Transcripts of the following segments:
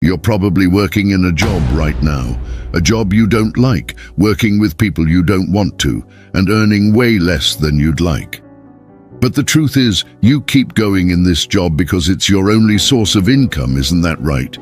You're probably working in a job right now, a job you don't like, working with people you don't want to, and earning way less than you'd like. But the truth is, you keep going in this job because it's your only source of income, isn't that right?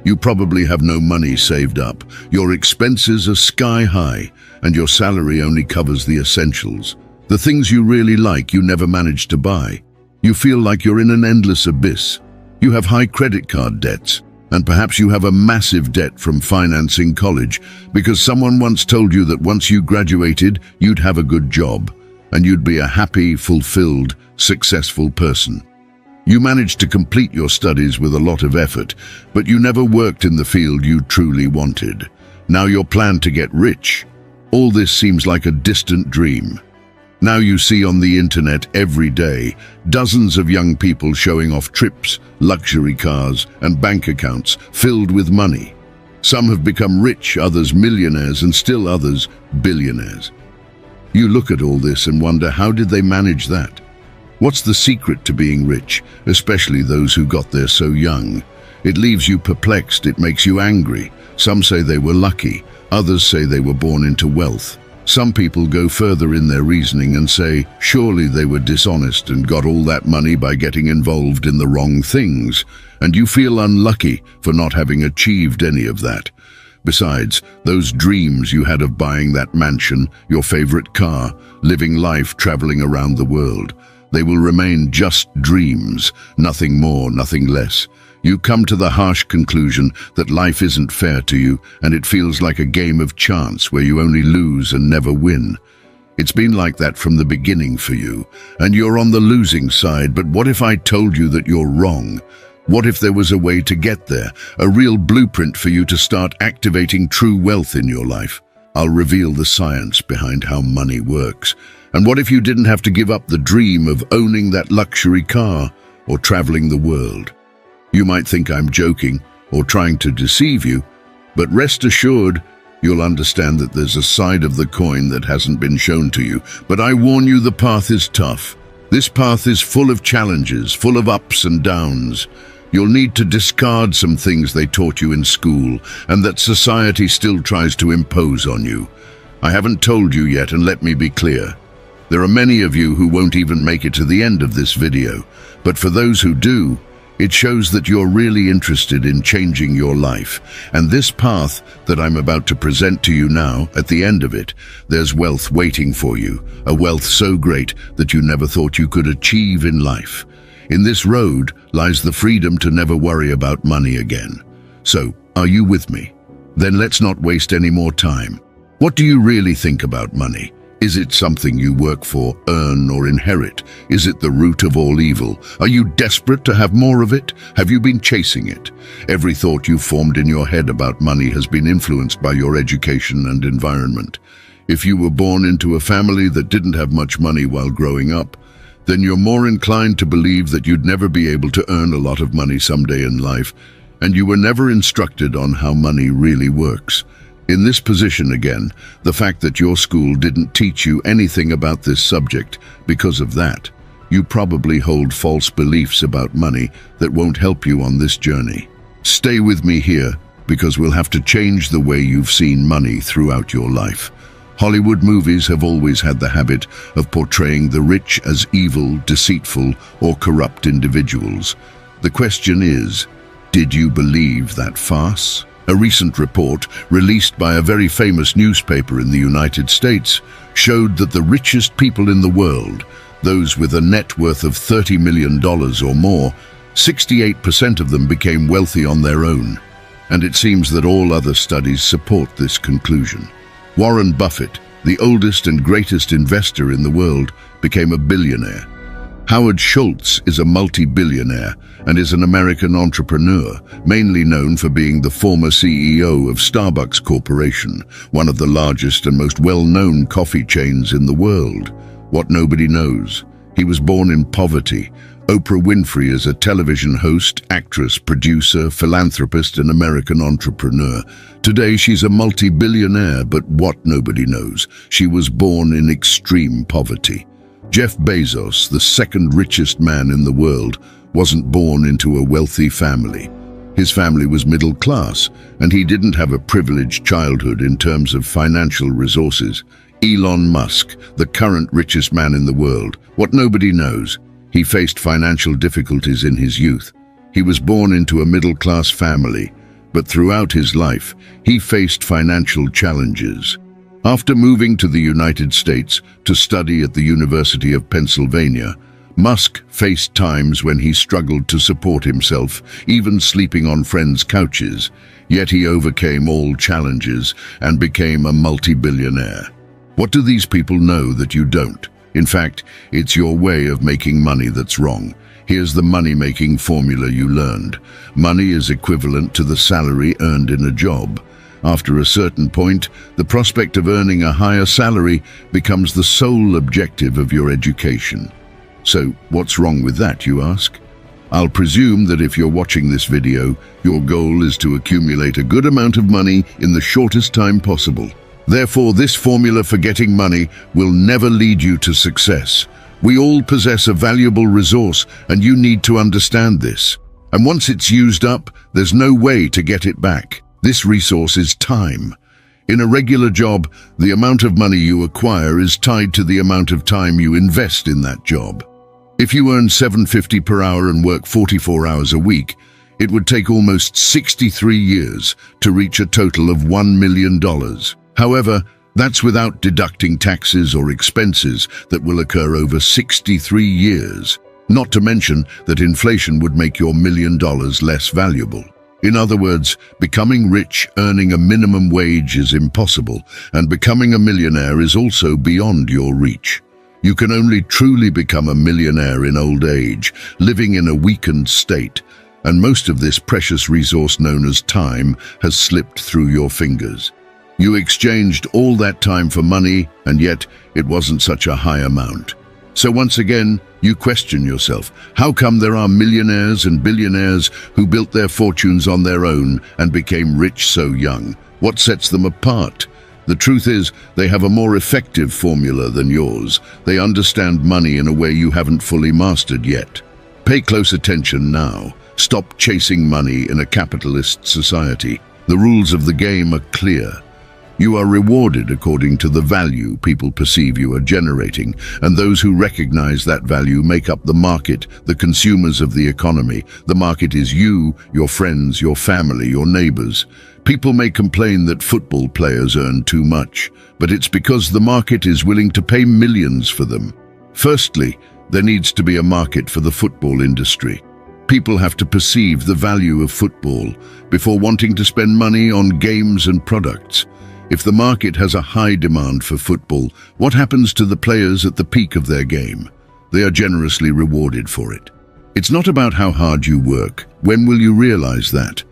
You probably have no money saved up, your expenses are sky high, and your salary only covers the essentials. The things you really like you never manage to buy. You feel like you're in an endless abyss. You have high credit card debts, and perhaps you have a massive debt from financing college because someone once told you that once you graduated, you'd have a good job, and you'd be a happy, fulfilled, successful person. You managed to complete your studies with a lot of effort, but you never worked in the field you truly wanted. Now you're planned to get rich. All this seems like a distant dream. Now you see on the internet every day dozens of young people showing off trips, luxury cars, and bank accounts filled with money. Some have become rich, others millionaires, and still others billionaires. You look at all this and wonder, how did they manage that? What's the secret to being rich, especially those who got there so young? It leaves you perplexed, it makes you angry. Some say they were lucky, others say they were born into wealth. Some people go further in their reasoning and say, surely they were dishonest and got all that money by getting involved in the wrong things, and you feel unlucky for not having achieved any of that. Besides, those dreams you had of buying that mansion, your favorite car, living life traveling around the world, they will remain just dreams, nothing more, nothing less. You come to the harsh conclusion that life isn't fair to you, and it feels like a game of chance where you only lose and never win. It's been like that from the beginning for you, and you're on the losing side. But what if I told you that you're wrong? What if there was a way to get there, a real blueprint for you to start activating true wealth in your life? I'll reveal the science behind how money works. And what if you didn't have to give up the dream of owning that luxury car or traveling the world? You might think I'm joking or trying to deceive you, but rest assured, you'll understand that there's a side of the coin that hasn't been shown to you. But I warn you, the path is tough. This path is full of challenges, full of ups and downs. You'll need to discard some things they taught you in school and that society still tries to impose on you. I haven't told you yet, and let me be clear. There are many of you who won't even make it to the end of this video, but for those who do, it shows that you're really interested in changing your life. And this path that I'm about to present to you now, at the end of it, there's wealth waiting for you, a wealth so great that you never thought you could achieve in life. In this road lies the freedom to never worry about money again. So, are you with me? Then let's not waste any more time. What do you really think about money? Is it something you work for, earn, or inherit? Is it the root of all evil? Are you desperate to have more of it? Have you been chasing it? Every thought you've formed in your head about money has been influenced by your education and environment. If you were born into a family that didn't have much money while growing up, then you're more inclined to believe that you'd never be able to earn a lot of money someday in life, and you were never instructed on how money really works. In this position again, the fact that your school didn't teach you anything about this subject, because of that, you probably hold false beliefs about money that won't help you on this journey. Stay with me here, because we'll have to change the way you've seen money throughout your life. Hollywood movies have always had the habit of portraying the rich as evil, deceitful, or corrupt individuals. The question is, did you believe that farce? A recent report, released by a very famous newspaper in the United States, showed that the richest people in the world, those with a net worth of $30 million or more, 68% of them became wealthy on their own. And it seems that all other studies support this conclusion. Warren Buffett, the oldest and greatest investor in the world, became a billionaire. Howard Schultz is a multi-billionaire and is an American entrepreneur, mainly known for being the former CEO of Starbucks Corporation, one of the largest and most well-known coffee chains in the world. What nobody knows: he was born in poverty. Oprah Winfrey is a television host, actress, producer, philanthropist, and American entrepreneur. Today she's a multi-billionaire, but what nobody knows: she was born in extreme poverty. Jeff Bezos, the second richest man in the world, wasn't born into a wealthy family. His family was middle class, and he didn't have a privileged childhood in terms of financial resources. Elon Musk, the current richest man in the world, what nobody knows, he faced financial difficulties in his youth. He was born into a middle-class family, but throughout his life, he faced financial challenges. After moving to the United States to study at the University of Pennsylvania, Musk faced times when he struggled to support himself, even sleeping on friends' couches, yet he overcame all challenges and became a multi-billionaire. What do these people know that you don't? In fact, it's your way of making money that's wrong. Here's the money-making formula you learned. Money is equivalent to the salary earned in a job. After a certain point, the prospect of earning a higher salary becomes the sole objective of your education. So, what's wrong with that, you ask? I'll presume that if you're watching this video, your goal is to accumulate a good amount of money in the shortest time possible. Therefore, this formula for getting money will never lead you to success. We all possess a valuable resource, and you need to understand this. And once it's used up, there's no way to get it back. This resource is time. In a regular job, the amount of money you acquire is tied to the amount of time you invest in that job. If you earn $7.50 per hour and work 44 hours a week, it would take almost 63 years to reach a total of $1 million. However, that's without deducting taxes or expenses that will occur over 63 years, not to mention that inflation would make your $1 million less valuable. In other words, becoming rich earning a minimum wage is impossible, and becoming a millionaire is also beyond your reach. You can only truly become a millionaire in old age, living in a weakened state, and most of this precious resource known as time has slipped through your fingers. You exchanged all that time for money, and yet it wasn't such a high amount. So once again, you question yourself, how come there are millionaires and billionaires who built their fortunes on their own and became rich so young? What sets them apart? The truth is, they have a more effective formula than yours. They understand money in a way you haven't fully mastered yet. Pay close attention now. Stop chasing money in a capitalist society. The rules of the game are clear. You are rewarded according to the value people perceive you are generating, and those who recognize that value make up the market, the consumers of the economy. The market is you, your friends, your family, your neighbors. People may complain that football players earn too much, but it's because the market is willing to pay millions for them. Firstly, there needs to be a market for the football industry. People have to perceive the value of football before wanting to spend money on games and products. If the market has a high demand for football, what happens to the players at the peak of their game? They are generously rewarded for it. It's not about how hard you work. When will you realize that?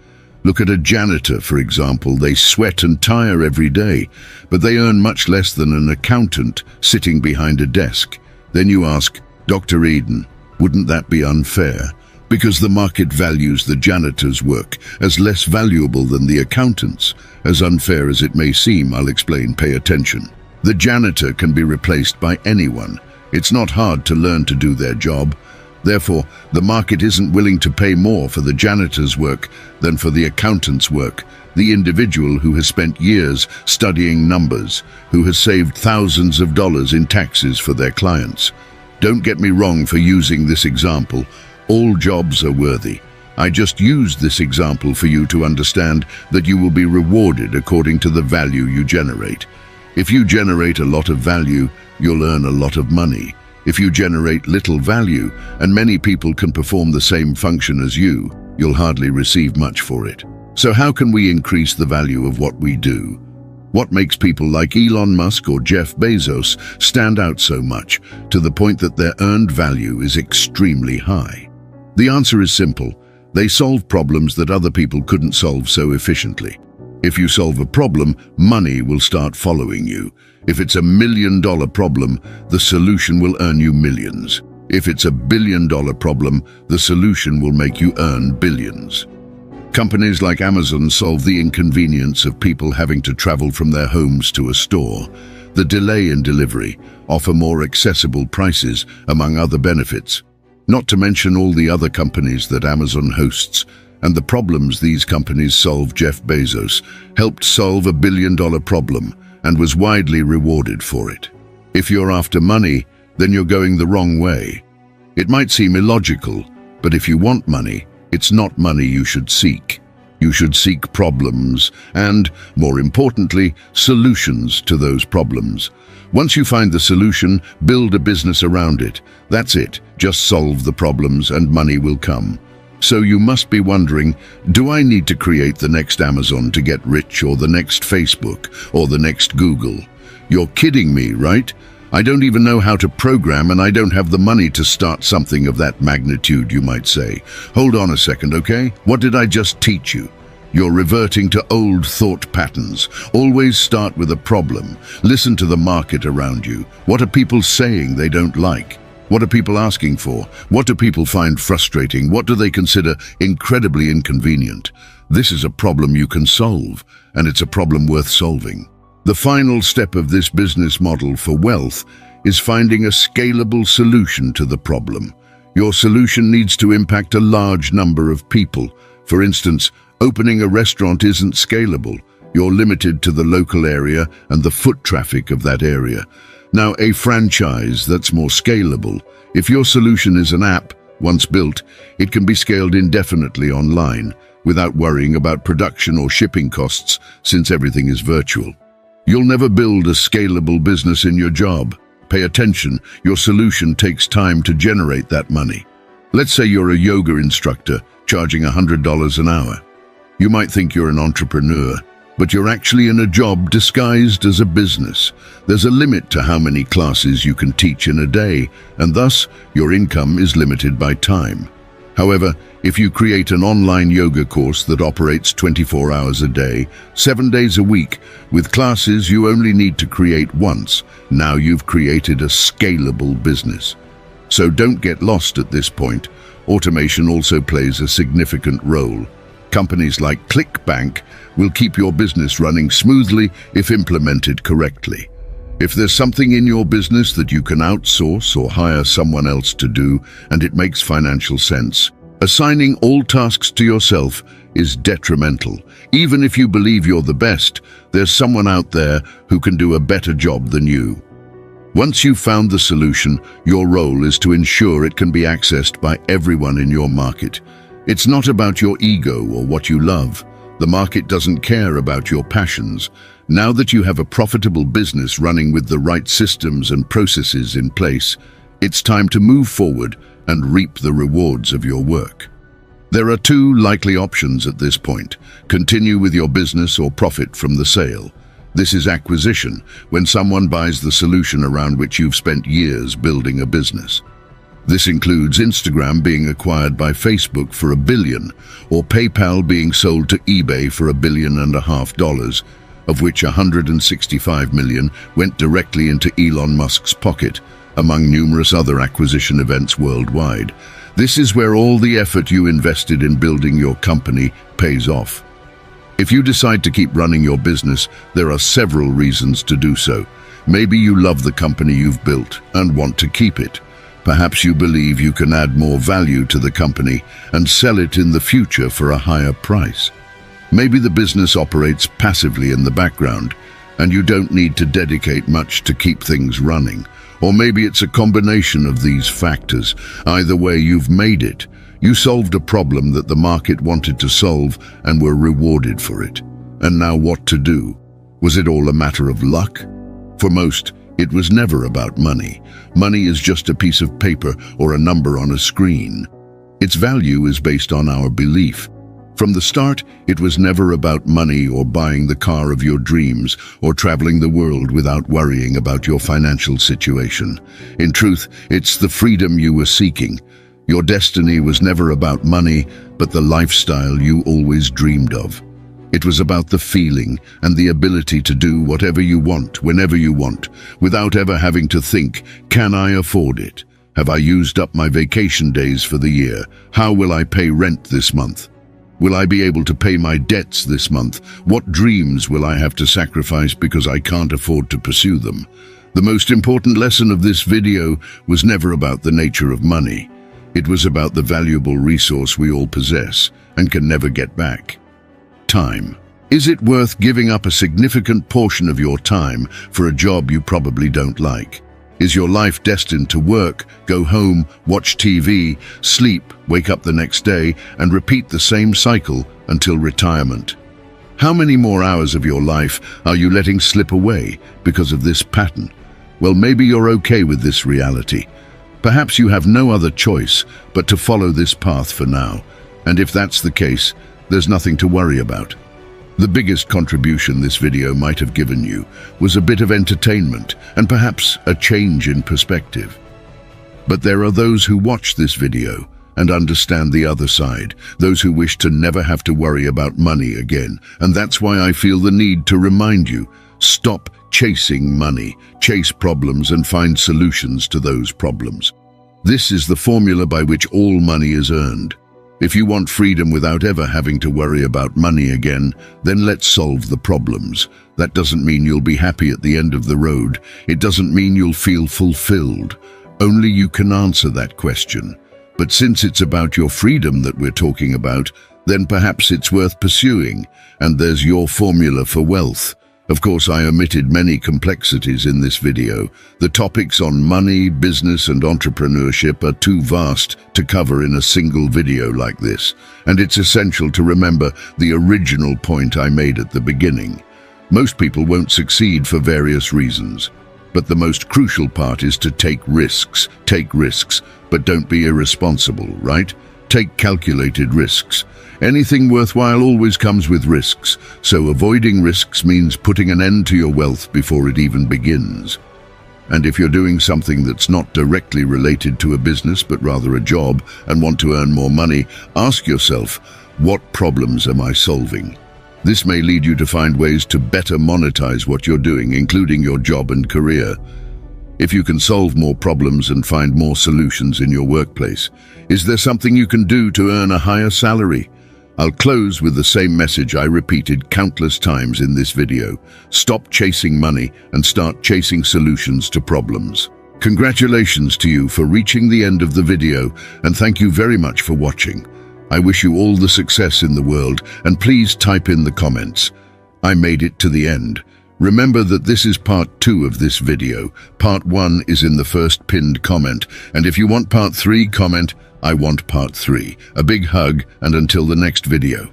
Look at a janitor, for example. They sweat and tire every day, but they earn much less than an accountant sitting behind a desk. Then you ask, Dr. Eden, wouldn't that be unfair? Because the market values the janitor's work as less valuable than the accountant's. As unfair as it may seem, I'll explain, pay attention. The janitor can be replaced by anyone. It's not hard to learn to do their job. Therefore, the market isn't willing to pay more for the janitor's work than for the accountant's work. The individual who has spent years studying numbers, who has saved thousands of dollars in taxes for their clients. Don't get me wrong for using this example. All jobs are worthy. I just used this example for you to understand that you will be rewarded according to the value you generate. If you generate a lot of value, you'll earn a lot of money. If you generate little value, and many people can perform the same function as you, you'll hardly receive much for it. So how can we increase the value of what we do? What makes people like Elon Musk or Jeff Bezos stand out so much, to the point that their earned value is extremely high? The answer is simple. They solve problems that other people couldn't solve so efficiently. If you solve a problem, money will start following you. If it's $1 million problem, the solution will earn you millions. If it's $1 billion problem, the solution will make you earn billions. Companies like Amazon solve the inconvenience of people having to travel from their homes to a store. The delay in delivery, offer more accessible prices, among other benefits. Not to mention all the other companies that Amazon hosts. And the problems these companies solve, Jeff Bezos helped solve $1 billion problem and was widely rewarded for it. If you're after money, then you're going the wrong way. It might seem illogical, but if you want money, it's not money you should seek. You should seek problems and, more importantly, solutions to those problems. Once you find the solution, build a business around it. That's it. Just solve the problems and money will come. So you must be wondering, do I need to create the next Amazon to get rich, or the next Facebook, or the next Google? You're kidding me, right? I don't even know how to program, and I don't have the money to start something of that magnitude, you might say. Hold on a second, okay? What did I just teach you? You're reverting to old thought patterns. Always start with a problem. Listen to the market around you. What are people saying they don't like? What are people asking for? What do people find frustrating? What do they consider incredibly inconvenient? This is a problem you can solve, and it's a problem worth solving. The final step of this business model for wealth is finding a scalable solution to the problem. Your solution needs to impact a large number of people. For instance, opening a restaurant isn't scalable. You're limited to the local area and the foot traffic of that area. Now, a franchise that's more scalable. If your solution is an app, once built, it can be scaled indefinitely online without worrying about production or shipping costs, since everything is virtual. You'll never build a scalable business in your job. Pay attention, your solution takes time to generate that money. Let's say you're a yoga instructor charging $100 an hour. You might think you're an entrepreneur, but you're actually in a job disguised as a business. There's a limit to how many classes you can teach in a day, and thus your income is limited by time. However, if you create an online yoga course that operates 24 hours a day, 7 days a week, with classes you only need to create once, now you've created a scalable business. So don't get lost at this point. Automation also plays a significant role. Companies like ClickBank will keep your business running smoothly if implemented correctly. If there's something in your business that you can outsource or hire someone else to do, and it makes financial sense, assigning all tasks to yourself is detrimental. Even if you believe you're the best, there's someone out there who can do a better job than you. Once you've found the solution, your role is to ensure it can be accessed by everyone in your market. It's not about your ego or what you love. The market doesn't care about your passions. Now that you have a profitable business running with the right systems and processes in place, it's time to move forward and reap the rewards of your work. There are two likely options at this point: continue with your business or profit from the sale. This is acquisition, when someone buys the solution around which you've spent years building a business. This includes Instagram being acquired by Facebook for $1 billion, or PayPal being sold to eBay for $1.5 billion, of which $165 million went directly into Elon Musk's pocket, among numerous other acquisition events worldwide. This is where all the effort you invested in building your company pays off. If you decide to keep running your business, there are several reasons to do so. Maybe you love the company you've built and want to keep it. Perhaps you believe you can add more value to the company and sell it in the future for a higher price. Maybe the business operates passively in the background, and you don't need to dedicate much to keep things running. Or maybe it's a combination of these factors. Either way, you've made it. You solved a problem that the market wanted to solve and were rewarded for it. And now what to do? Was it all a matter of luck? For most, it was never about money. Money is just a piece of paper or a number on a screen. Its value is based on our belief. From the start, it was never about money or buying the car of your dreams or traveling the world without worrying about your financial situation. In truth, it's the freedom you were seeking. Your destiny was never about money, but the lifestyle you always dreamed of. It was about the feeling and the ability to do whatever you want, whenever you want, without ever having to think, can I afford it? Have I used up my vacation days for the year? How will I pay rent this month? Will I be able to pay my debts this month? What dreams will I have to sacrifice because I can't afford to pursue them? The most important lesson of this video was never about the nature of money. It was about the valuable resource we all possess and can never get back. Time. Is it worth giving up a significant portion of your time for a job you probably don't like? Is your life destined to work, go home, watch TV, sleep, wake up the next day, and repeat the same cycle until retirement? How many more hours of your life are you letting slip away because of this pattern? Well, maybe you're okay with this reality. Perhaps you have no other choice but to follow this path for now. And if that's the case, there's nothing to worry about. The biggest contribution this video might have given you was a bit of entertainment and perhaps a change in perspective. But there are those who watch this video and understand the other side, those who wish to never have to worry about money again. And that's why I feel the need to remind you, stop chasing money, chase problems and find solutions to those problems. This is the formula by which all money is earned. If you want freedom without ever having to worry about money again, then let's solve the problems. That doesn't mean you'll be happy at the end of the road. It doesn't mean you'll feel fulfilled. Only you can answer that question. But since it's about your freedom that we're talking about, then perhaps it's worth pursuing. And there's your formula for wealth. Of course, I omitted many complexities in this video. The topics on money, business, and entrepreneurship are too vast to cover in a single video like this, and it's essential to remember the original point I made at the beginning. Most people won't succeed for various reasons, but the most crucial part is to take risks, but don't be irresponsible, right? Take calculated risks. Anything worthwhile always comes with risks, so avoiding risks means putting an end to your wealth before it even begins. And if you're doing something that's not directly related to a business but rather a job and want to earn more money, ask yourself, what problems am I solving? This may lead you to find ways to better monetize what you're doing, including your job and career. If you can solve more problems and find more solutions in your workplace, is there something you can do to earn a higher salary? I'll close with the same message I repeated countless times in this video. Stop chasing money and start chasing solutions to problems. Congratulations to you for reaching the end of the video, and thank you very much for watching. I wish you all the success in the world, and please type in the comments, "I made it to the end." Remember that this is part 2 of this video. Part 1 is in the first pinned comment, and if you want part 3, comment, "I want part 3." A big hug, and until the next video.